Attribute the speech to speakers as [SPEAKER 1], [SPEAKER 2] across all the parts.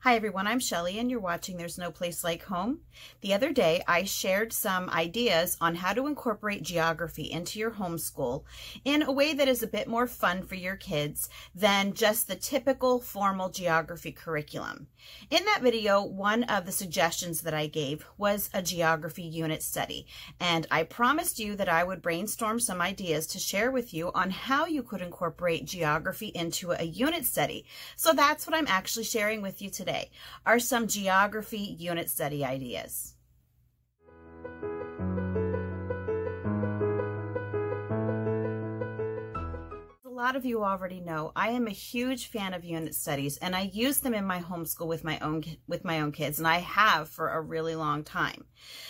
[SPEAKER 1] Hi everyone, I'm Shelly and you're watching There's No Place Like Home. The other day I shared some ideas on how to incorporate geography into your homeschool in a way that is a bit more fun for your kids than just the typical formal geography curriculum. In that video, one of the suggestions that I gave was a geography unit study, and I promised you that I would brainstorm some ideas to share with you on how you could incorporate geography into a unit study. So that's what I'm actually sharing with you today, are some geography unit study ideas. A lot of you already know I am a huge fan of unit studies, and I use them in my homeschool with my own kids, and I have for a really long time.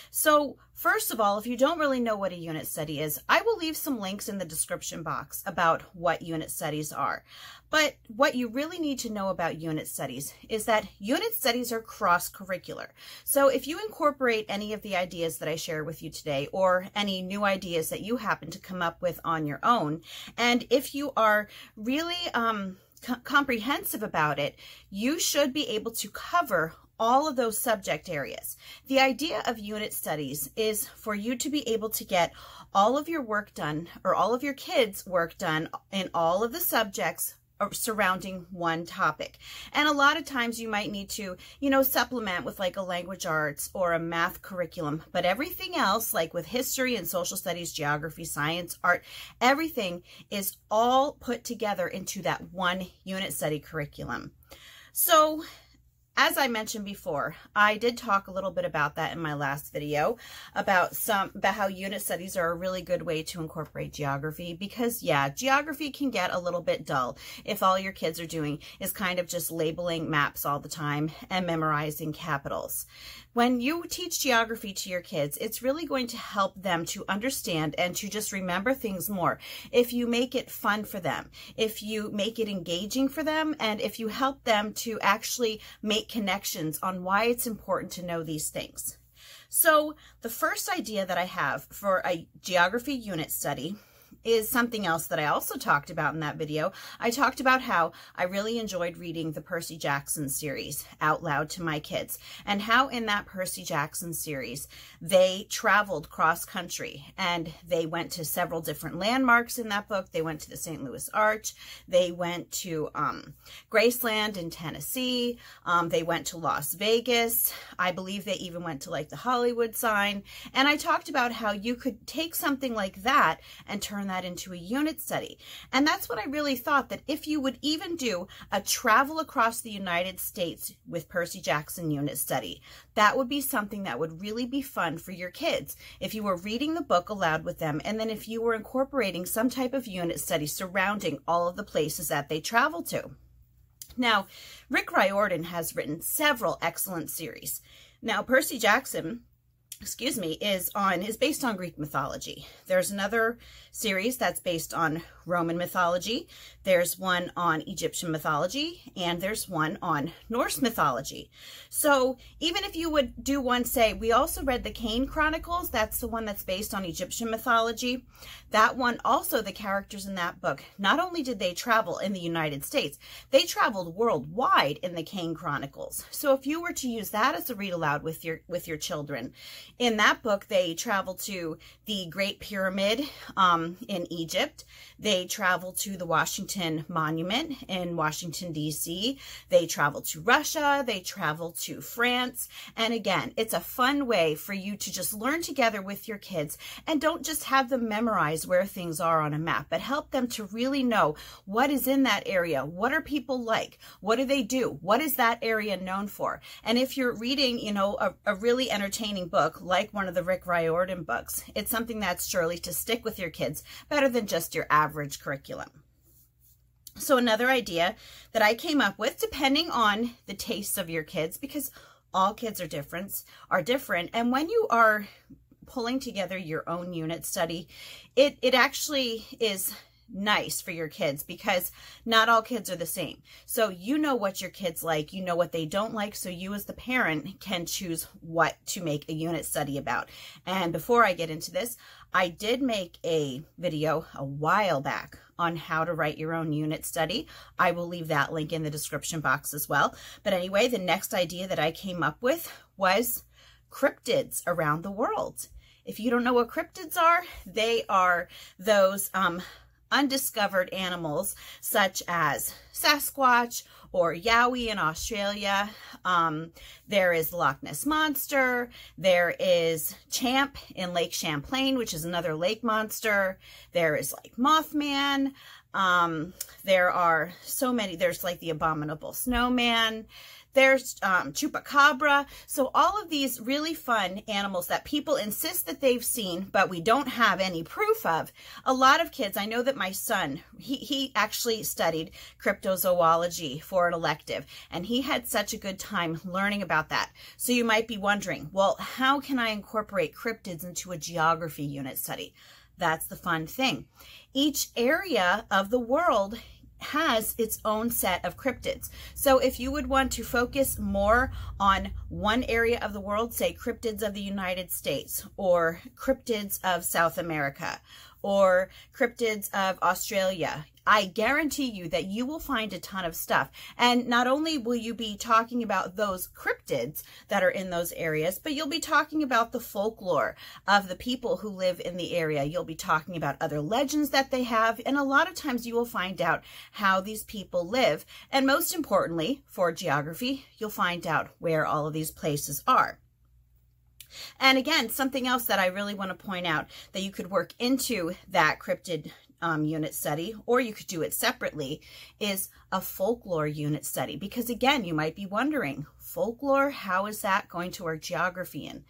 [SPEAKER 1] So first of all, if you don't really know what a unit study is, I will leave some links in the description box about what unit studies are. But what you really need to know about unit studies is that unit studies are cross-curricular. So if you incorporate any of the ideas that I share with you today, or any new ideas that you happen to come up with on your own, and if you are really comprehensive about it, you should be able to cover all of those subject areas. The idea of unit studies is for you to be able to get all of your work done, or all of your kids' work done in all of the subjects surrounding one topic. And a lot of times you might need to, supplement with like a language arts or a math curriculum, but everything else, like with history and social studies, geography, science, art, everything is all put together into that one unit study curriculum. So as I mentioned before, I did talk a little bit about that in my last video, about how unit studies are a really good way to incorporate geography, because yeah, geography can get a little bit dull if all your kids are doing is kind of just labeling maps all the time and memorizing capitals. When you teach geography to your kids, it's really going to help them to understand and to just remember things more if you make it fun for them, if you make it engaging for them, and if you help them to actually make connections on why it's important to know these things. So the first idea that I have for a geography unit study is something else that I also talked about in that video. I talked about how I really enjoyed reading the Percy Jackson series out loud to my kids, and how in that Percy Jackson series they traveled cross country and they went to several different landmarks in that book. They went to the St. Louis Arch, they went to Graceland in Tennessee, they went to Las Vegas, I believe they even went to like the Hollywood sign. And I talked about how you could take something like that and turn that into a unit study. And that's what I really thought, that if you would even do a travel across the United States with Percy Jackson unit study, that would be something that would really be fun for your kids. If you were reading the book aloud with them, and then if you were incorporating some type of unit study surrounding all of the places that they travel to. Now, Rick Riordan has written several excellent series. Now, Percy Jackson, is based on Greek mythology. There's another series that's based on Roman mythology. There's one on Egyptian mythology, and there's one on Norse mythology. So even if you would do one, say, we also read the Kane Chronicles, that's the one that's based on Egyptian mythology. That one, also the characters in that book, not only did they travel in the United States, they traveled worldwide in the Kane Chronicles. So if you were to use that as a read aloud with your children, in that book, they travel to the Great Pyramid in Egypt. They travel to the Washington Monument in Washington, D.C. They travel to Russia. They travel to France. And again, it's a fun way for you to just learn together with your kids, and don't just have them memorize where things are on a map, but help them to really know what is in that area. What are people like? What do they do? What is that area known for? And if you're reading, a really entertaining book, like one of the Rick Riordan books, it's something that's surely to stick with your kids better than just your average curriculum. So another idea that I came up with, depending on the tastes of your kids, because all kids are different, and when you are pulling together your own unit study, it actually is nice for your kids because not all kids are the same. So you know what your kids like, you know what they don't like, so you as the parent can choose what to make a unit study about. And before I get into this, I did make a video a while back on how to write your own unit study. I will leave that link in the description box as well. But anyway, the next idea that I came up with was cryptids around the world. If you don't know what cryptids are, they are those undiscovered animals such as Sasquatch or Yowie in Australia. There is the Loch Ness Monster. There is Champ in Lake Champlain, which is another lake monster. There is like Mothman. There are so many. There's like the Abominable Snowman. There's Chupacabra. So all of these really fun animals that people insist that they've seen, but we don't have any proof of. A lot of kids, I know that my son, he actually studied cryptozoology for an elective, and he had such a good time learning about that. So you might be wondering, well, how can I incorporate cryptids into a geography unit study? That's the fun thing. Each area of the world has its own set of cryptids. So if you would want to focus more on one area of the world, say cryptids of the United States or cryptids of South America or cryptids of Australia, I guarantee you that you will find a ton of stuff. And not only will you be talking about those cryptids that are in those areas, but you'll be talking about the folklore of the people who live in the area. You'll be talking about other legends that they have. And a lot of times you will find out how these people live. And most importantly, for geography, you'll find out where all of these places are. And again, something else that I really want to point out that you could work into that cryptid unit study, or you could do it separately, is a folklore unit study. Because again, you might be wondering, folklore, how is that going to work geography in?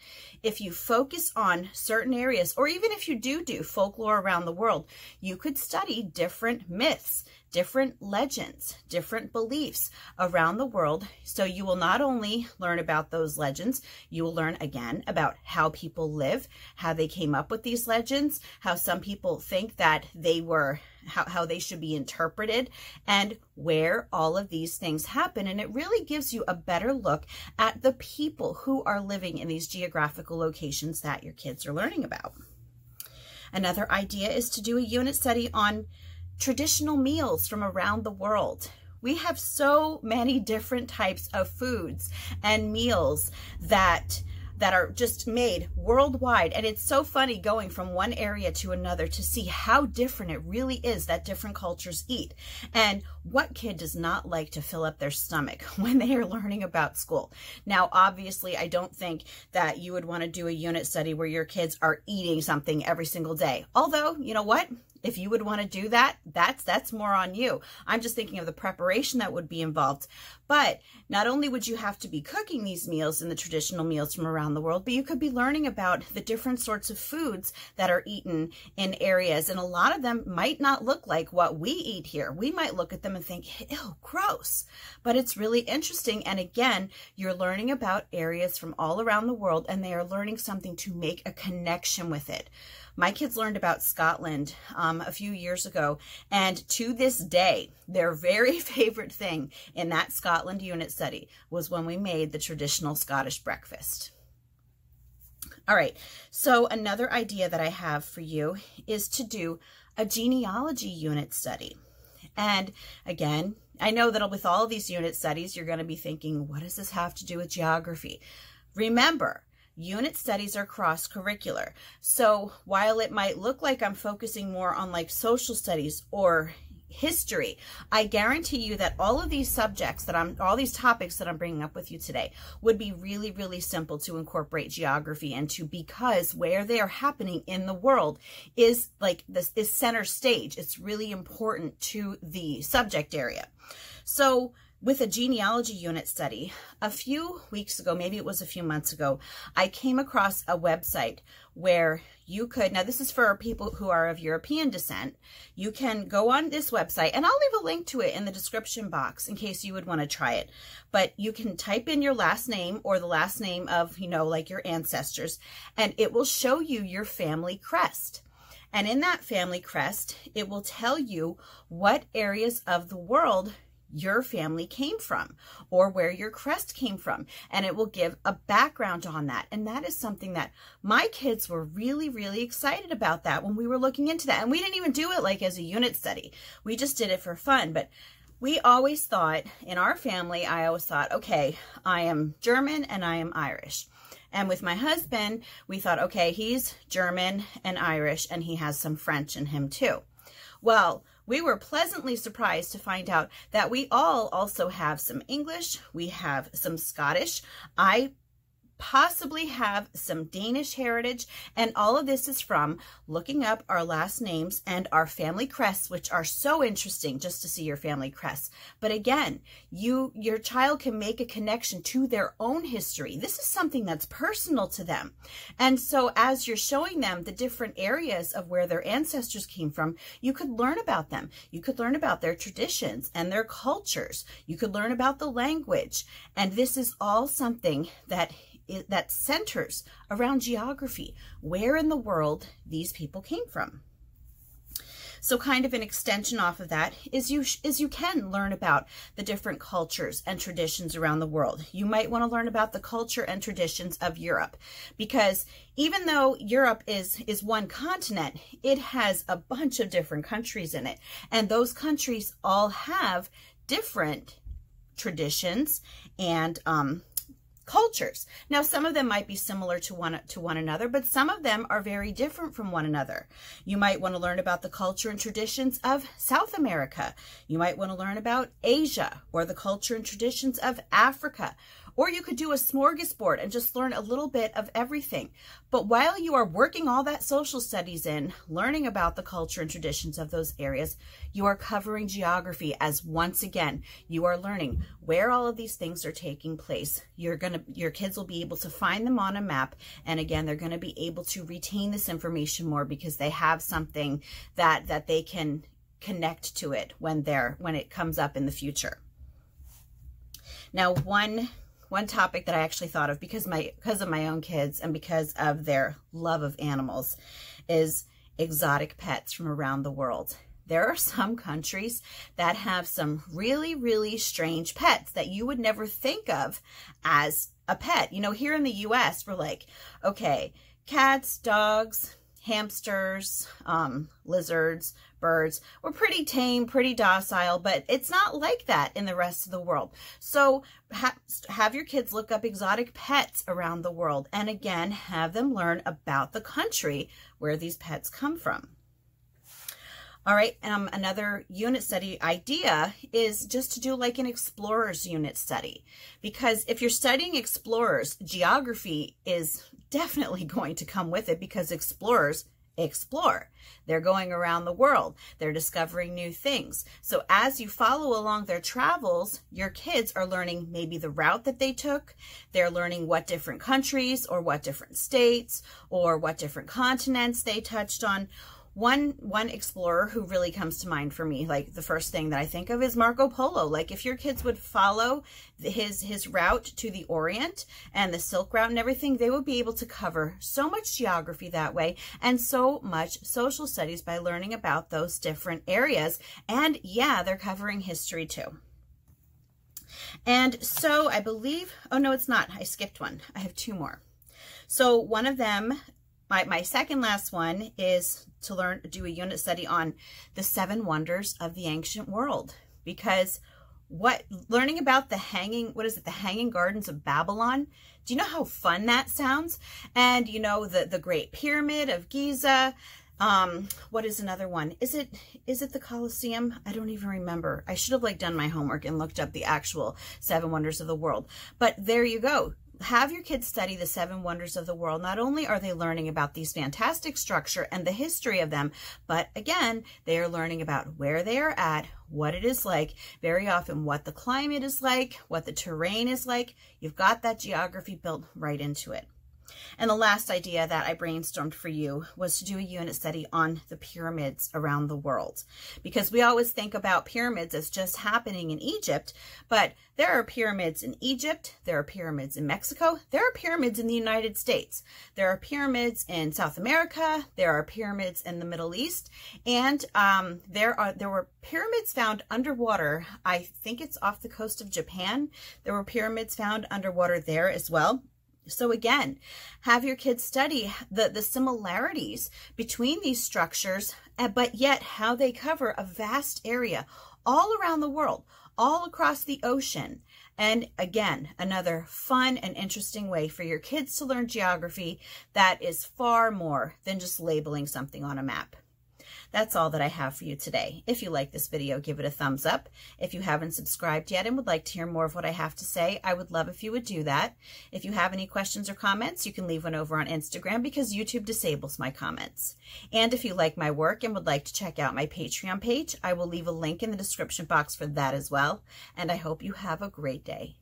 [SPEAKER 1] If you focus on certain areas, or even if you do folklore around the world, you could study different myths, different legends, different beliefs around the world. So you will not only learn about those legends, you will learn again about how people live, how they came up with these legends, how some people think that they were, how they should be interpreted, and where all of these things happen. And it really gives you a better look at the people who are living in these geographical locations that your kids are learning about. Another idea is to do a unit study on traditional meals from around the world. We have so many different types of foods and meals that are just made worldwide. And it's so funny going from one area to another to see how different it really is that different cultures eat. And what kid does not like to fill up their stomach when they are learning about school? Now, obviously, I don't think that you would want to do a unit study where your kids are eating something every single day. Although, you know what? If you would want to do that, that's more on you. I'm just thinking of the preparation that would be involved. But not only would you have to be cooking these meals and the traditional meals from around the world, but you could be learning about the different sorts of foods that are eaten in areas. And a lot of them might not look like what we eat here. We might look at them and think, ew, gross. But it's really interesting. And again, you're learning about areas from all around the world, and they are learning something to make a connection with it. My kids learned about Scotland a few years ago, and to this day, their very favorite thing in that Scotland unit study was when we made the traditional Scottish breakfast. All right, so another idea that I have for you is to do a genealogy unit study. And again, I know that with all of these unit studies, you're going to be thinking, what does this have to do with geography? Remember, unit studies are cross-curricular. So while it might look like I'm focusing more on like social studies or history, I guarantee you that all of these subjects all these topics that I'm bringing up with you today would be really, really simple to incorporate geography into, because where they are happening in the world is like this is center stage. It's really important to the subject area. So with a genealogy unit study, a few weeks ago, maybe it was a few months ago, I came across a website where you could, now this is for people who are of European descent, you can go on this website, and I'll leave a link to it in the description box in case you would want to try it. But you can type in your last name or the last name of, like your ancestors, and it will show you your family crest. And in that family crest, it will tell you what areas of the world your family came from or where your crest came from. And it will give a background on that. And that is something that my kids were really, really excited about that when we were looking into that. And we didn't even do it like as a unit study. We just did it for fun. But we always thought in our family, I always thought, okay, I am German and I am Irish. And with my husband, we thought, okay, he's German and Irish and he has some French in him too. Well, we were pleasantly surprised to find out that we all also have some English, we have some Scottish, I possibly have some Danish heritage, and all of this is from looking up our last names and our family crests, which are so interesting just to see your family crests. But again, your child can make a connection to their own history. This is something that's personal to them. And so as you're showing them the different areas of where their ancestors came from, you could learn about them. You could learn about their traditions and their cultures. You could learn about the language. And this is all something that centers around geography, where in the world these people came from. So kind of an extension off of that is you can learn about the different cultures and traditions around the world. You might want to learn about the culture and traditions of Europe, because even though Europe is one continent, it has a bunch of different countries in it. And those countries all have different traditions and cultures. Now, some of them might be similar to one another, but some of them are very different from one another. You might want to learn about the culture and traditions of South America. You might want to learn about Asia or the culture and traditions of Africa. Or you could do a smorgasbord and just learn a little bit of everything. But while you are working all that social studies in, learning about the culture and traditions of those areas, you are covering geography as once again, you are learning where all of these things are taking place. Your kids will be able to find them on a map. And again, they're going to be able to retain this information more because they have something that they can connect to it when it comes up in the future. Now, one topic that I actually thought of because of my own kids and because of their love of animals is exotic pets from around the world. There are some countries that have some really, really strange pets that you would never think of as a pet. You know, here in the US, we're like, okay, cats, dogs, hamsters, lizards, birds, we're pretty tame, pretty docile, but it's not like that in the rest of the world. So have your kids look up exotic pets around the world, and again, have them learn about the country where these pets come from. All right, another unit study idea is just to do like an explorers unit study, because if you're studying explorers, geography is definitely going to come with it because explorers explore. They're going around the world. They're discovering new things. So as you follow along their travels, your kids are learning maybe the route that they took. They're learning what different countries or what different states or what different continents they touched on. One explorer who really comes to mind for me, like the first thing that I think of is Marco Polo. Like if your kids would follow his route to the Orient and the Silk Route and everything, they would be able to cover so much geography that way and so much social studies by learning about those different areas. And yeah, they're covering history too. And so I believe, oh no, it's not. I skipped one. I have two more. So one of them, my second last one is to do a unit study on the 7 wonders of the ancient world, because learning about the Hanging Gardens of Babylon, do you know how fun that sounds? And you know, the Great Pyramid of Giza, what is another one? Is it the Colosseum? I don't even remember. I should have done my homework and looked up the actual 7 wonders of the world. But there you go. Have your kids study the 7 wonders of the world. Not only are they learning about these fantastic structure and the history of them, but again, they are learning about where they are at, what it is like, very often what the climate is like, what the terrain is like. You've got that geography built right into it. And the last idea that I brainstormed for you was to do a unit study on the pyramids around the world, because we always think about pyramids as just happening in Egypt, but there are pyramids in Egypt, there are pyramids in Mexico, there are pyramids in the United States, there are pyramids in South America, there are pyramids in the Middle East, and there were pyramids found underwater. I think it's off the coast of Japan. There were pyramids found underwater there as well. So again, have your kids study the similarities between these structures, but yet how they cover a vast area all around the world, all across the ocean. And again, another fun and interesting way for your kids to learn geography that is far more than just labeling something on a map. That's all that I have for you today. If you like this video, give it a thumbs up. If you haven't subscribed yet and would like to hear more of what I have to say, I would love if you would do that. If you have any questions or comments, you can leave one over on Instagram because YouTube disables my comments. And if you like my work and would like to check out my Patreon page, I will leave a link in the description box for that as well. And I hope you have a great day.